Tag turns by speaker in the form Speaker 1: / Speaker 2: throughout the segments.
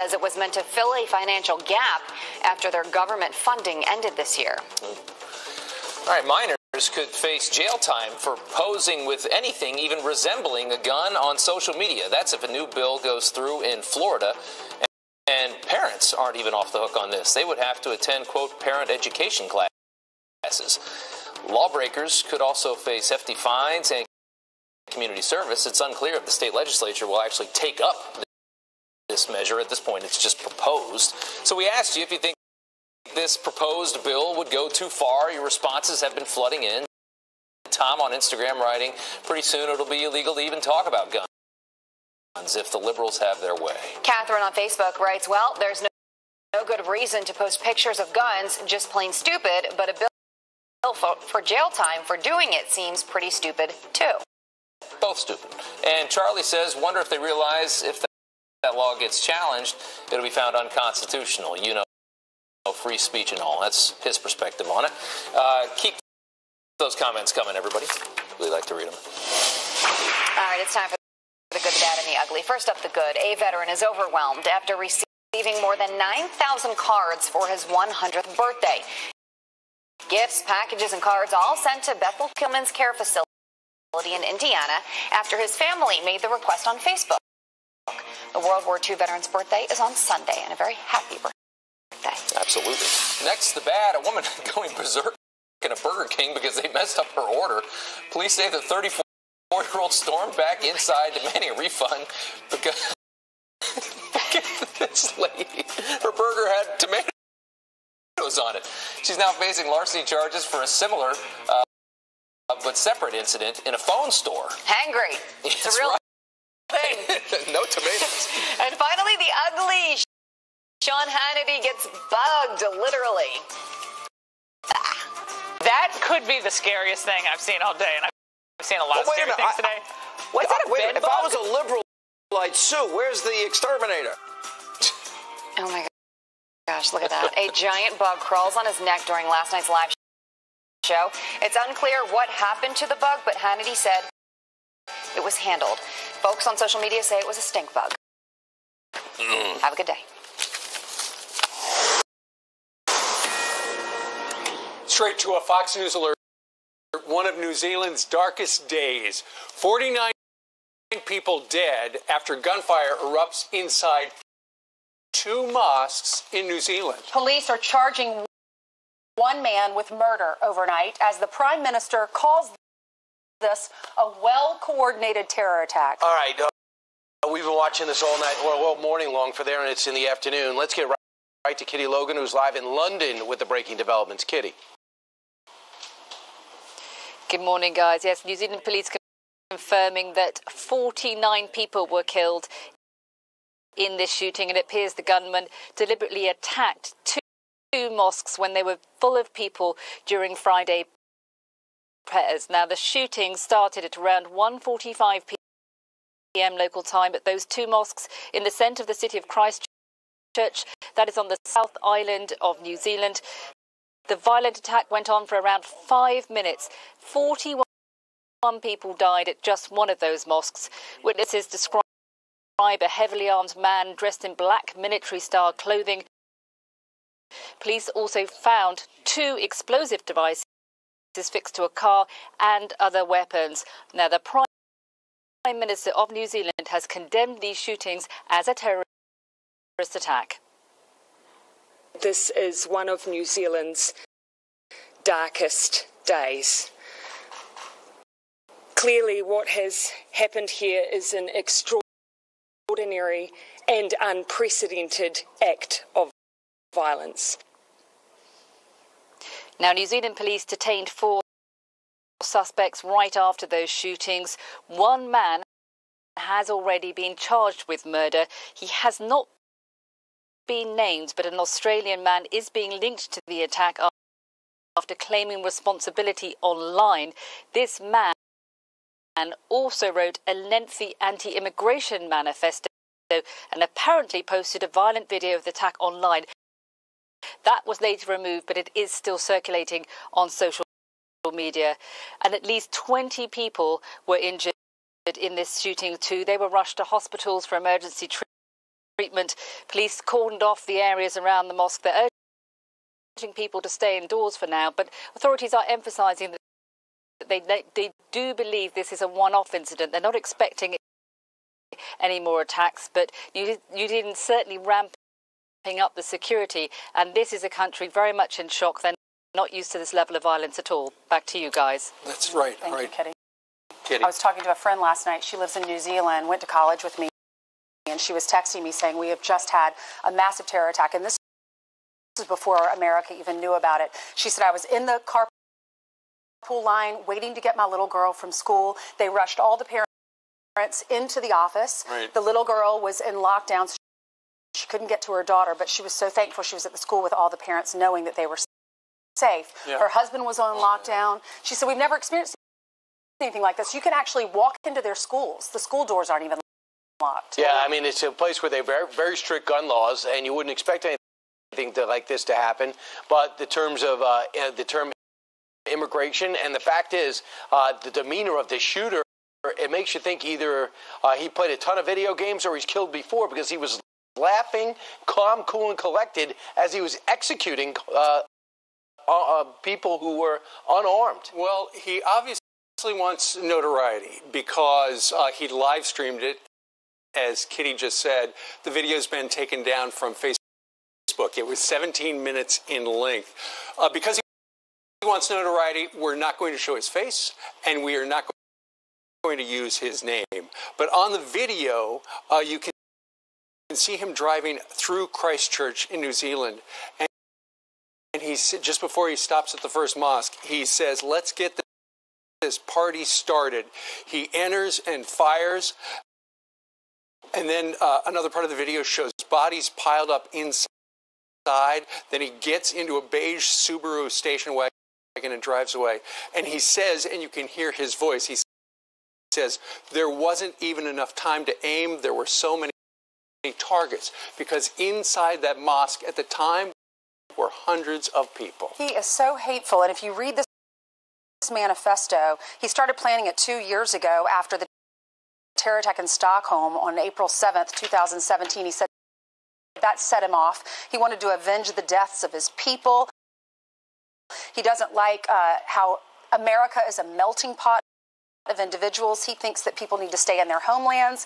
Speaker 1: as it was meant to fill a financial gap after their government funding ended this year.
Speaker 2: All right, minors could face jail time for posing with anything even resembling a gun on social media. That's if a new bill goes through in Florida. And parents aren't even off the hook on this. They would have to attend, quote, parent education classes. Lawbreakers could also face hefty fines and community service. It's unclear if the state legislature will actually take up this measure. At this point, it's just proposed. So we asked you if you think this proposed bill would go too far. Your responses have been flooding in. Tom on Instagram writing, pretty soon it'll be illegal to even talk about guns if the liberals have their way.
Speaker 1: Catherine on Facebook writes, well, there's no good reason to post pictures of guns, just plain stupid, but a bill for jail time for doing it seems pretty stupid, too.
Speaker 2: Both stupid. And Charlie says, wonder if they realize if that law gets challenged, it'll be found unconstitutional. You know, free speech and all. That's his perspective on it. Keep those comments coming, everybody. Really like to read them.
Speaker 1: All right, it's time for the good, the bad, and the ugly. First up, the good. A veteran is overwhelmed after receiving more than 9,000 cards for his 100th birthday. Gifts, packages, and cards all sent to Bethel Women's Care Facility in Indiana after his family made the request on Facebook. The World War II veteran's birthday is on Sunday, and a very happy birthday.
Speaker 2: Absolutely. Next, the bad. A woman going berserk in a Burger King because they messed up her order. Police say the 34-year-old stormed back inside demanding a refund because this lady, her burger had tomatoes on it. She's now facing larceny charges for a similar but separate incident in a phone store.
Speaker 1: Hangry. It's a real thing.
Speaker 2: No tomatoes.
Speaker 1: And finally, the ugly. Sean Hannity gets bugged, literally.
Speaker 3: That could be the scariest thing I've seen all day, and I've seen a lot of scary things today.
Speaker 4: Wait, if I was a liberal, I'd sue. Where's the exterminator?
Speaker 1: Oh my gosh, look at that. A giant bug crawls on his neck during last night's live show. It's unclear what happened to the bug, but Hannity said it was handled. Folks on social media say it was a stink bug. Have a good day.
Speaker 5: Straight to a Fox News alert. One of New Zealand's darkest days. 49 people dead after gunfire erupts inside 2 mosques in New Zealand.
Speaker 6: Police are charging one man with murder overnight as the Prime Minister calls this a well-coordinated terror attack.
Speaker 4: All right. We've been watching this all night, well, morning long for there, and it's in the afternoon. Let's get right to Kitty Logan, who's live in London with the breaking developments. Kitty.
Speaker 7: Good morning, guys. Yes, New Zealand police confirming that 49 people were killed in this shooting, and it appears the gunman deliberately attacked two mosques when they were full of people during Friday prayers. Now, the shooting started at around 1:45 p.m. local time at those 2 mosques in the centre of the city of Christchurch, that is on the South Island of New Zealand. The violent attack went on for around 5 minutes. 41 people died at just one of those mosques. Witnesses describe a heavily armed man dressed in black military-style clothing. Police also found 2 explosive devices fixed to a car and other weapons. Now, the Prime Minister of New Zealand has condemned these shootings as a terrorist attack.
Speaker 8: This is one of New Zealand's darkest days. Clearly, what has happened here is an extraordinary and unprecedented act of violence.
Speaker 7: Now, New Zealand police detained 4 suspects right after those shootings. One man has already been charged with murder. He has not been named, but an Australian man is being linked to the attack after claiming responsibility online. This man also wrote a lengthy anti-immigration manifesto and apparently posted a violent video of the attack online. That was later removed, but it is still circulating on social media. And at least 20 people were injured in this shooting too. They were rushed to hospitals for emergency treatment. treatment. Police cordoned off the areas around the mosque. They're urging people to stay indoors for now, but authorities are emphasising that they do believe this is a one-off incident. They're not expecting any more attacks, but you didn't certainly ramping up the security, and this is a country very much in shock. They're not used to this level of violence at all. Back to you guys.
Speaker 5: That's right.
Speaker 6: Thank you, Kitty.
Speaker 5: Kitty.
Speaker 6: I was talking to a friend last night. She lives in New Zealand, went to college with me, and she was texting me saying, we have just had a massive terror attack, and this is before America even knew about it. She said, I was in the carpool line waiting to get my little girl from school. They rushed all the parents into the office.
Speaker 5: Right.
Speaker 6: The little girl was in lockdown, so she couldn't get to her daughter, but she was so thankful she was at the school with all the parents knowing that they were safe.
Speaker 5: Yeah.
Speaker 6: Her husband was on lockdown. She said, we've never experienced anything like this. You can actually walk into their schools. The school doors aren't even locked.
Speaker 4: Yeah, I mean, it's a place where they have very, very strict gun laws, and you wouldn't expect anything like this to happen. But the terms of the term immigration, and the fact is, the demeanor of the shooter, it makes you think either he played a ton of video games or he's killed before, because he was laughing, calm, cool, and collected as he was executing people who were unarmed.
Speaker 5: Well, he obviously wants notoriety because he live streamed it. As Kitty just said, the video's been taken down from Facebook. It was 17 minutes in length. Because he wants notoriety, we're not going to show his face, and we are not going to use his name. But on the video, you can see him driving through Christchurch in New Zealand. And he's, just before he stops at the first mosque, he says, let's get this party started. He enters and fires. And then another part of the video shows bodies piled up inside. Then he gets into a beige Subaru station wagon and drives away. And he says, and you can hear his voice, he says, there wasn't even enough time to aim. There were so many targets, because inside that mosque at the time were hundreds of people.
Speaker 6: He is so hateful, and if you read this manifesto, he started planning it 2 years ago after the terror attack in Stockholm on April 7th, 2017. He said that set him off. He wanted to avenge the deaths of his people. He doesn't like how America is a melting pot of individuals. He thinks that people need to stay in their homelands.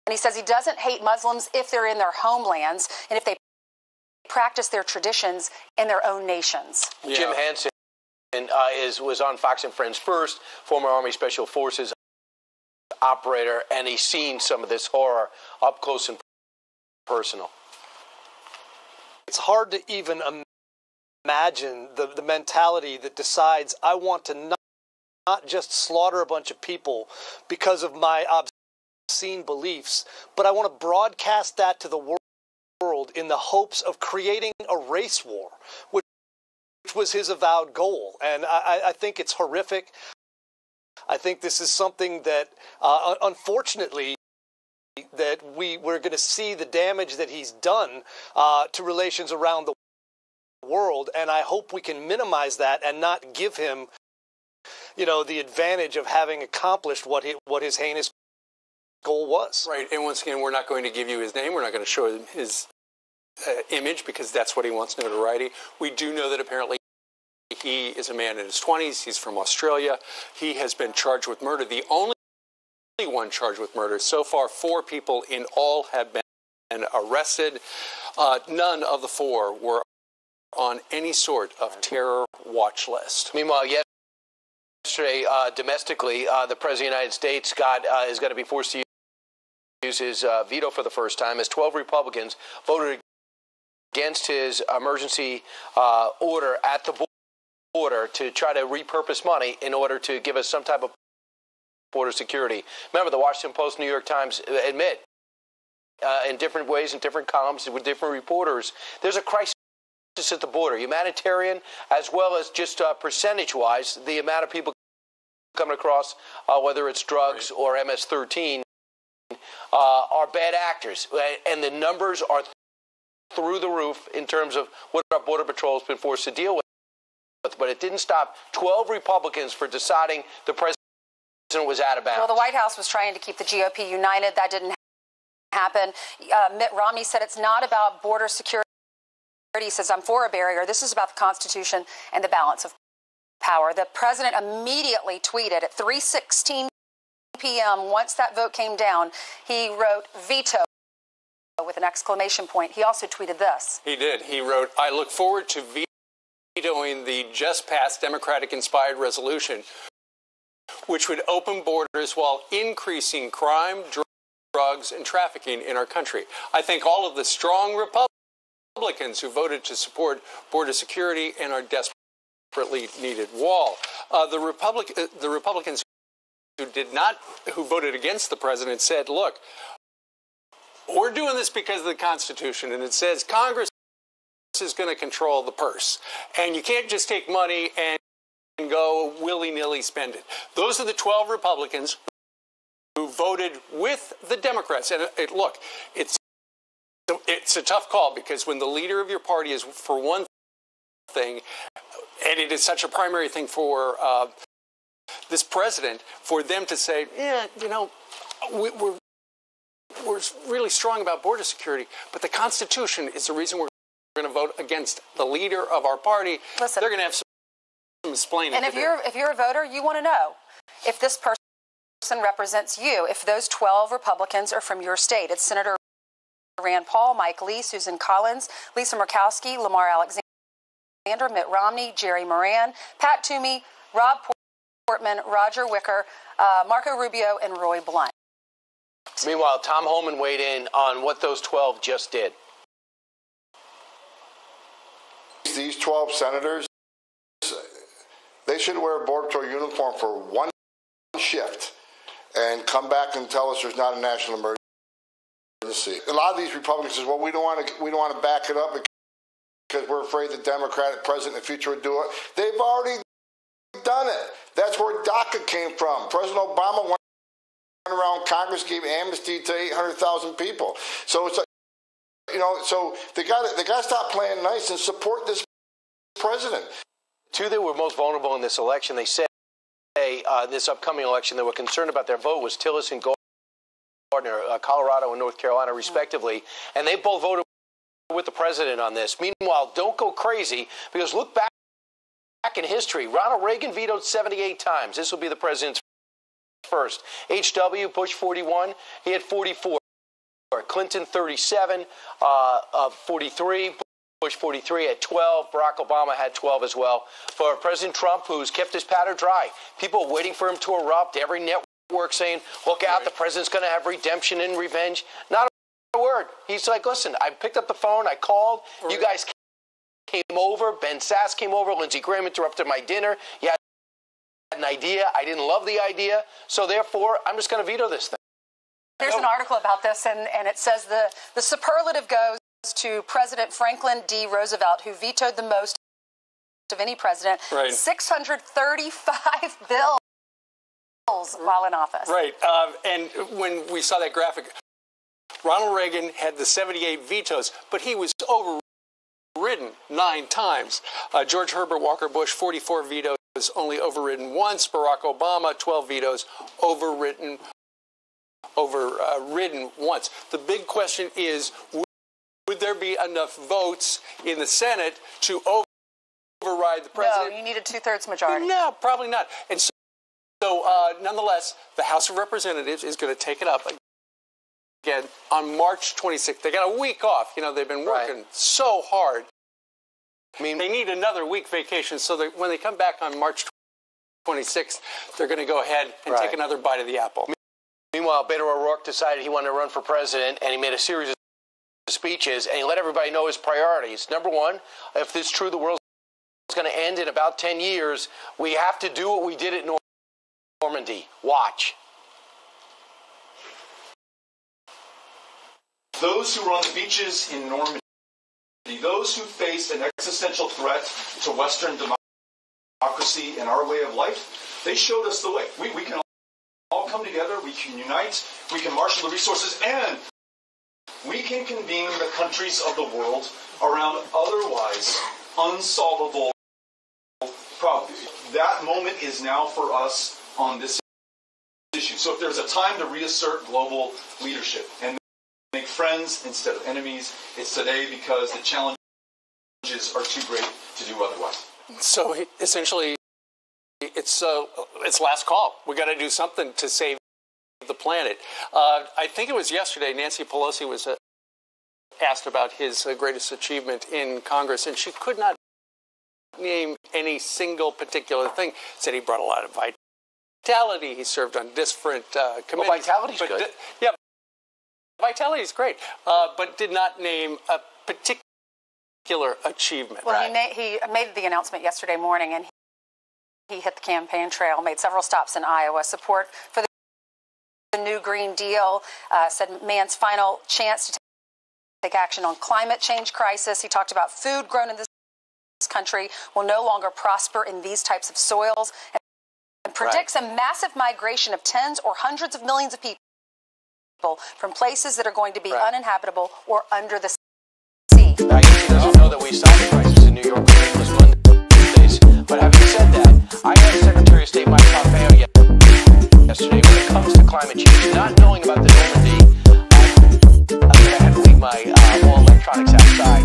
Speaker 6: And he says he doesn't hate Muslims if they're in their homelands and if they practice their traditions in their own nations.
Speaker 4: Yeah. Jim Hansen was on Fox and Friends first, former Army Special Forces operator, and he's seen some of this horror up close and personal.
Speaker 9: It's hard to even imagine the mentality that decides, I want to not just slaughter a bunch of people because of my obscene beliefs, but I want to broadcast that to the world in the hopes of creating a race war, which was his avowed goal. And I think it's horrific. I think this is something that, unfortunately, that we're going to see the damage that he's done to relations around the world, and I hope we can minimize that and not give him, the advantage of having accomplished what his heinous goal was.
Speaker 5: Right, and once again, we're not going to give you his name. We're not going to show his image because that's what he wants, notoriety. We do know that apparently he is a man in his 20s. He's from Australia. He has been charged with murder. The only one charged with murder. So far, 4 people in all have been arrested. None of the 4 were on any sort of terror watch list.
Speaker 4: Meanwhile, yesterday, domestically, the President of the United States is going to be forced to use his veto for the first time as 12 Republicans voted against his emergency order at the border to try to repurpose money in order to give us some type of border security. Remember, the Washington Post, New York Times admit in different ways, in different columns, with different reporters, there's a crisis at the border, humanitarian as well as just percentage-wise, the amount of people coming across, whether it's drugs or MS-13, are bad actors. And the numbers are through the roof in terms of what our Border Patrol has been forced to deal with. But it didn't stop 12 Republicans from deciding the president was out of bounds.
Speaker 6: Well, the White House was trying to keep the GOP united. That didn't happen. Mitt Romney said it's not about border security. He says, I'm for a barrier. This is about the Constitution and the balance of power. The president immediately tweeted at 3:16 p.m. once that vote came down, he wrote veto with an exclamation point. He also tweeted this.
Speaker 5: He did. He wrote, I look forward to vetoing the just passed Democratic-inspired resolution, which would open borders while increasing crime, drugs, and trafficking in our country. I thank all of the strong Republicans who voted to support border security and our desperately needed wall. The Republicans who voted against the president said, look, we're doing this because of the Constitution, and it says Congress is going to control the purse, and you can't just take money and go willy-nilly spend it. Those are the 12 Republicans who voted with the Democrats. And look, it's a tough call, because when the leader of your party is for one thing, and it is such a primary thing for this president, for them to say, yeah, you know, we're really strong about border security, but the Constitution is the reason we're going to vote against the leader of our party.
Speaker 6: Listen,
Speaker 5: they're going to have some explaining
Speaker 6: and
Speaker 5: to
Speaker 6: if
Speaker 5: do.
Speaker 6: you're a voter, you want to know if this person represents you, if those 12 Republicans are from your state. It's Senator Rand Paul, Mike Lee, Susan Collins, Lisa Murkowski, Lamar Alexander, Mitt Romney, Jerry Moran, Pat Toomey, Rob Portman, Roger Wicker, Marco Rubio, and Roy Blunt.
Speaker 4: Meanwhile, Tom Homan weighed in on what those 12 just did.
Speaker 10: These 12 senators, they should wear a Border Patrol uniform for one shift and come back and tell us there's not a national emergency. A lot of these Republicans say, well, we don't want to back it up because we're afraid the Democratic president in the future would do it. They've already done it. That's where DACA came from. President Obama went around Congress, gave amnesty to 800,000 people. So it's like, you know, so they got to stop playing nice and support this president.
Speaker 4: Two that were most vulnerable in this election, they say, this upcoming election, they were concerned about their vote, was Tillis and Gardner, Colorado and North Carolina, respectively, and they both voted with the president on this. Meanwhile, don't go crazy, because look back in history. Ronald Reagan vetoed 78 times. This will be the president's first. H.W. Bush 41, he had 44. Clinton 37, 43. Bush 43 at 12. Barack Obama had 12 as well. For President Trump, who's kept his powder dry, people waiting for him to erupt. Every network saying, look out, the president's going to have redemption and revenge. Not a word. He's like, listen, I picked up the phone, I called, you guys came over, Ben Sass came over, Lindsey Graham interrupted my dinner. You had an idea, I didn't love the idea, so therefore, I'm just going to veto this thing.
Speaker 6: There's an article about this, and it says the superlative goes to President Franklin D. Roosevelt, who vetoed the most of any president, 635 bills while in office.
Speaker 5: Right, and when we saw that graphic, Ronald Reagan had the 78 vetoes, but he was overridden 9 times. George Herbert Walker Bush, 44 vetoes, only overridden once. Barack Obama, 12 vetoes, overridden once. The big question is, would there be enough votes in the Senate to override the president?
Speaker 6: No, you need a 2/3 majority.
Speaker 5: No, probably not. And so nonetheless, the House of Representatives is going to take it up again on March 26th. They got a week off. You know, they've been working so hard. I mean, they need another week vacation, so that when they come back on March 26th, they're going to go ahead and take another bite of the apple.
Speaker 4: Meanwhile, Beto O'Rourke decided he wanted to run for president, and he made a series of speeches, and he let everybody know his priorities. Number one, if this is true, the world is going to end in about 10 years. We have to do what we did at Normandy. Watch.
Speaker 11: Those who were on the beaches in Normandy, those who faced an existential threat to Western democracy and our way of life, they showed us the way. We can all come together, we can unite, we can marshal the resources, and we can convene the countries of the world around otherwise unsolvable problems. That moment is now for us on this issue. So if there's a time to reassert global leadership, and make friends instead of enemies. It's today because the challenges are too great to do otherwise.
Speaker 5: So essentially, it's last call. We got to do something to save the planet. I think it was yesterday, Nancy Pelosi was asked about his greatest achievement in Congress, and she could not name any single particular thing. Said he brought a lot of vitality. He served on different committees.
Speaker 4: Well, vitality's good.
Speaker 5: Yeah, vitality's great, but did not name a particular achievement.
Speaker 6: Well,
Speaker 5: right.
Speaker 6: he made the announcement yesterday morning, and he hit the campaign trail, made several stops in Iowa. Support for the new Green Deal, said man's final chance to take action on climate change crisis. He talked about food grown in this country will no longer prosper in these types of soils, and predicts a massive migration of tens or hundreds of millions of people from places that are going to be uninhabitable or under the sea.
Speaker 4: Now, he doesn't know that we saw the crisis in New York on English Mondays. But having said that, I had Secretary of State Mike Pompeo yesterday when it comes to climate change, not knowing about the Normandy. I had to leave my all electronics outside.